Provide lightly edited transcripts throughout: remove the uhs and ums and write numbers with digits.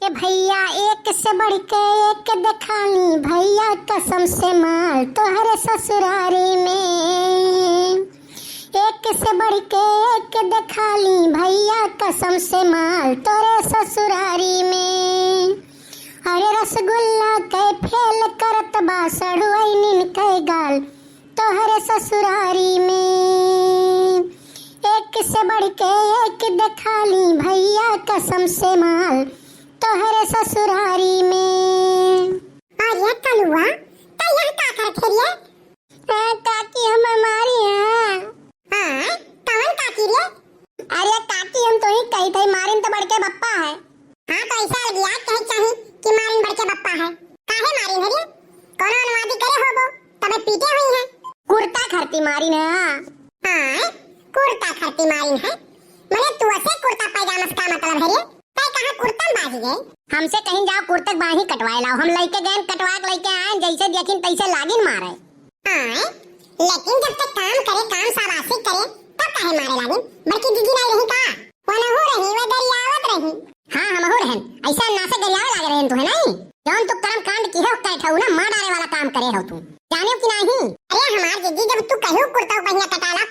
अरे भैया एक से बढ़ के एक दिखानी भैया कसम से माल तोहरे ससुरारी में। एक से बढ़ के एक दिखाली भैया कसम से माल तोरे ससुरारी में। अरे रसगुल्ला के फेल करत बा सड़ुआइनिन के गाल तोहरे ससुरारी में। एक से बढ़ के एक दिखाली भैया कसम से माल तोहरे ससुरारी में। और ये कलुआ तो यह का कर खेरिए? काकी हम हमारी हैं। हां कौन काकी रे? अरे काकी हम तो ही कही थे मारिन तो बढ़ के बप्पा है। हां तो ऐसा लगिया कहे चाहे कि मारिन बढ़ के बप्पा है। काहे मारिन है रे? कोनो अनुवादी करे होबो तबे पीटे हुई है। कुर्ता खरती मारिन है। हां कुर्ता खरती मारिन है। मने तू ऐसे कुर्ता पैजामा का मतलब है रे? तय कहां कुर्ता बाजी गए? हमसे कहीं जाओ कुर्तक बाही कटवाए लाओ। हम लइके गए कटवा के लइके आए जैसे देखिन तैसे लागिन मारे। हां लेकिन जब तक काम करे काम शाबाशी करे तब काहे मारे लागिन? बल्कि दीदी नहीं रही का? कोना हो रही वे दरियावत रही। हां हम हो रहन ऐसा ना से गरियावे लागे रहन तू है नहीं। जौन तू कर्म कांड की है कहठौ ना मार डाले वाला काम करे हो तू। जाने कि नहीं? अरे हमार दीदी जब तू कहू कुर्ता बहिया कटाला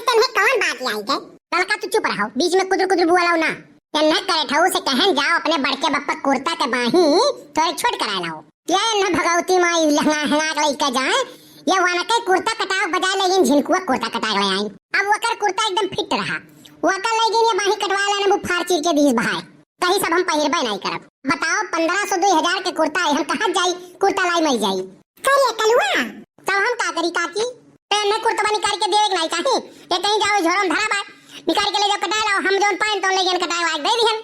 तुम्हें कौन बात आई है? लड़का तू चुप रहो बीच में कुदर कुदर बुआ लाओ ना। न करे ठऊ से कहन जाओ अपने बड़के बप्पा कुर्ता के बाही तो एक छोट करा लाओ। ये न भगवती माई लहंगा हना लेके जाए ये वाना के कुर्ता कटाव बजाय लेकिन झिनकुआ कुर्ता कटा ले आई। अब वकर कुर्ता एकदम फिट रहा। वकर लेकिन ये बाही कटवा लेना वो फाड़ चीर के 20 भाई कहीं सब हम पहिरबे नहीं करब। बताओ 1500 2000 के कुर्ता है हम कहां जाई कुर्ता लाई मई जाई। करे कलुआ तब हम का करी काकी? मैं कुर्ता निकाल के देवे नहीं काहे? ये कहीं जाओ झोरम धरा बा निकाल के ले जाओ कटा लाओ हम जोन पान तो लेगन कटाए वाग दे दिहन।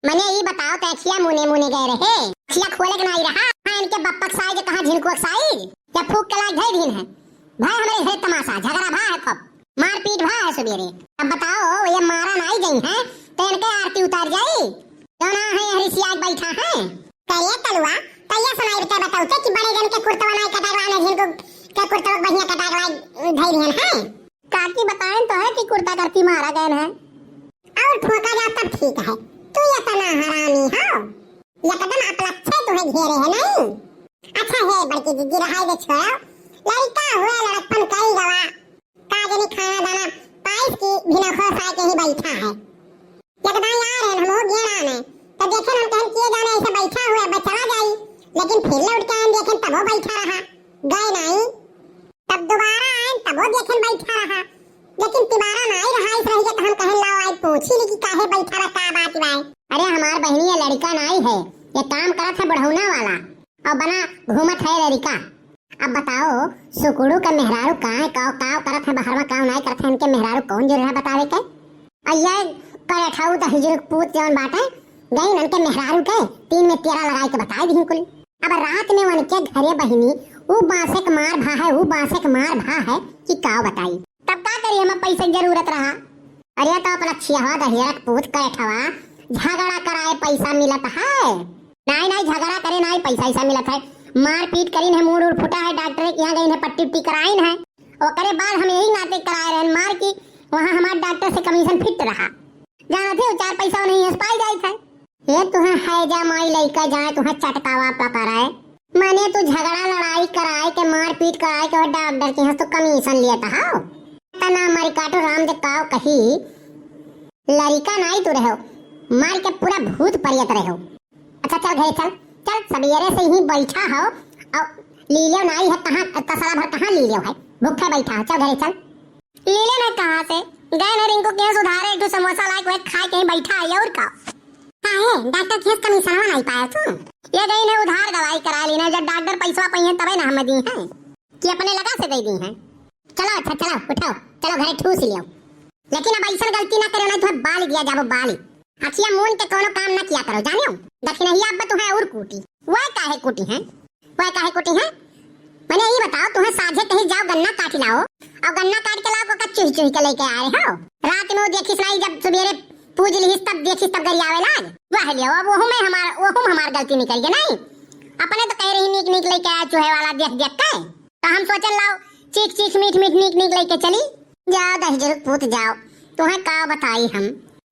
मने ई बताओ तैखिया मुने मुने गए रहे खिया खोले के नहीं रहा। हां इनके बप्पक साई के कहां झिनको साई या फूक के लाग धई दिन है। भाई हमारे घर तमाशा झगड़ा भा है खूब मारपीट भा है सवेरे। अब बताओ ये मारा नहीं गई है तो इनके आरती उतार जाई दोना है हरिसिया बैठा है। करे कलुआ तैया सुनाई बता बताओ कि बड़े जन के कुर्ता नहीं कटावाना झिनको के कुर्ता बहिया कटावा धई दिन है। काकी बताएं तो है कि कुर्ता करती मारा गए है और ठोका जा तब ठीक है। तू ये तना हरामी हो ये कदम अपलक्ष्य तुम्हें घेरे है नहीं। अच्छा है बल्कि दीदी रहाई दे छोड़ो लड़का हुआ लड़कपन कई गवा काजनी खाना दाना पाइस की बिना खोसाए के ही बैठा है। यकदा यार है हम हो घेरा में तो देखे हम कहन किए जाने ऐसे बैठा हुआ बचवा जाई लेकिन फिर लौट के आए देखें तब वो बैठा रहा गए नहीं तब दोबारा आए तब वो देखें बैठा रहा लेकिन तिबारा नहीं रहा इस रही तो हम कहन लाओ आई पूछी नहीं कि काहे बैठा रहा का बात बाय। अरे हमार बहनी ये लड़का नहीं है ये काम करत है बढ़ौना वाला और बना घूमत है लड़का। अब बताओ सुकुड़ू का मेहरारू काहे काव काव करत है बाहर में काव नहीं करत है इनके मेहरारू कौन जो रहा बतावे के अయ్యా करे ठाऊ त हिजर पूत जवन बाटे गई नन के मेहरारू के 3 में 13 लगाई के बताई दिन कुल। अब रात में उनके घरे बहनी वो बासे के मार भा है वो बासे के मार भा है कि काव बताई तब का करी हमें पैसे की जरूरत रहा। अरे तो अपना छिया दहियरक पूत करे ठवा झगड़ा कराए पैसा मिलत है नहीं नहीं झगड़ा करे नहीं पैसा ऐसा मिलत है। मारपीट करीन है मूड उड़ फुटा है डॉक्टर के यहाँ गई है पट्टी उट्टी कराइन है और करे बाद हम यही नाटक कराए रहे मार की वहाँ हमारे डॉक्टर से कमीशन फिट रहा जाना थे 4 पैसा नहीं है पाई जाए थे। ये तुम्हें है जा माई लइका जाए तुम्हें चटकावा पकड़ाए माने तू झगड़ा लड़ाई कराए के मारपीट कराए के डॉक्टर के यहाँ तो कमीशन लिया था तना मारी काटो राम दे काव कही लड़का नहीं तू रहो मार के पूरा भूत परियत रहो। अच्छा चल घरे चल चल सवेरे से ही बैठा हो और लीलियो नहीं है कहाँ तसला भर कहाँ लीलियो है भूखे बैठा है चल घरे चल। लीलियो ने कहाँ से गए ने रिंकू के सुधारे एक समोसा लाए कोई खा के बैठा है और का काहे डॉक्टर केस कमीशन नहीं पाया तू ये गई ने उधार दवाई करा ली ना जब डॉक्टर पैसा पहिए तबे ना हमें दी है कि अपने लगा से दे दी है। चलो अच्छा चलो उठाओ चलो घरे ठूस लियो लेकिन अब ऐसा गलती ना करो नहीं तो बाल गिया जाबो बाल अखिया मून के कोनो काम ना किया करो जानियो दक्षिण ही अब तो है और कूटी वह काहे कूटी है मैंने ये बताओ तुम्हें साझे कहीं जाओ गन्ना काट लाओ और गन्ना काट के लाओ को चुही चुही के लेके आ रहे हो रात में देखिस नहीं जब सवेरे पूज लिहिस तब देखिस तब गरियावे लाग वह लियो अब वो हमार गलती निकल गई नहीं अपने तो कह रही नीक नीक लेके आया चूहे वाला देख देख के तो हम सोचन लाओ चीख चीख मीठ मीठ नीक नीक लेके चली जाओ दहजर पूत जाओ तुम्हें का बताई हम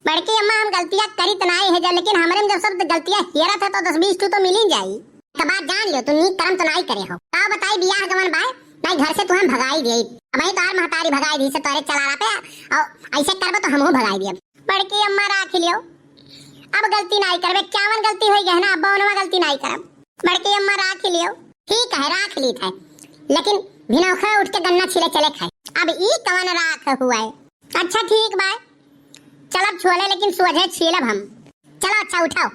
बड़की अम्मा हम गलतियां करी त नहीं है जा, लेकिन हमरे में जब सब गलतियां हेरा था तो 10-20 तो मिल ही जाई। एक बात जान लियो, तू नीक कर्म तो नहीं करे हो। का बताई बियाह गवन बाय नहीं घर से तू हम भगाई दे। अब ही तोहार महतारी भगाई दी से तोरे चला पे और ऐसे करबो तो हमहू भगाई दियब। बड़की अम्मा राख लियो, अब गलती नहीं करबे, चावन गलती होई गहना, अब बनवा गलती नहीं करब। बड़की अम्मा राख लियो। ठीक है राख ली था, लेकिन भिनौखा उठ के गन्ना छिले चले खाए। अब ई कवन राख हुआ है। अच्छा ठीक बाय, चलब छोले लेकिन सुअझे छीलब हम। चलो अच्छा उठाओ।